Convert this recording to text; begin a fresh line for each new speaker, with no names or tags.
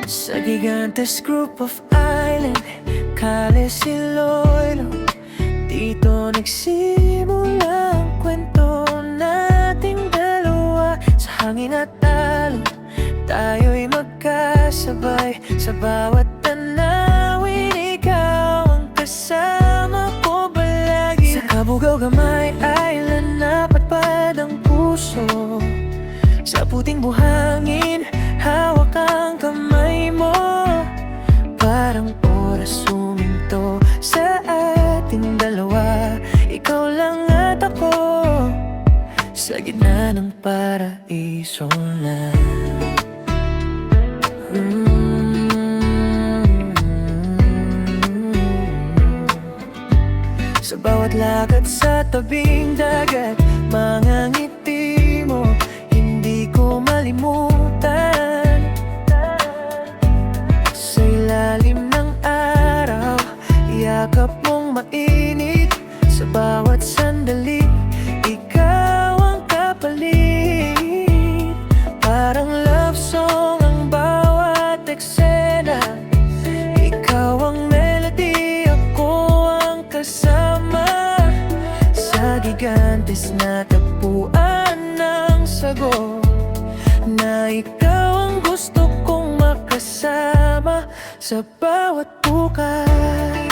Sa gigantes group of island, Kale Iloilo, dito nagsimula ang kwento nating dalawa. Sa hangin at alon, tayo'y magkasabay. Sa bawat tanawin, ikaw ang kasama ko palagi. Sa Kabugao Gamay Island, napatpad ang puso. Sa puting buhangin, hawak ang kamay mo. Parang oras huminto sa ating dalawa. Ikaw lang at ako, sa gitna ng paraiso na. Sa bawat lakad sa tabing dagat, mga ngiti mo hindi ko malimutan. Sa ilalim ng araw, yakap mong mainit. Sa bawat sandali, ikaw ang kapalit. Parang love song ang bawat eksena. Ikaw ang melody, ako ang kasama. Sa gigantes na tagpuan ng sago, na ikaw ang gusto kong makasama sa bawat bukas.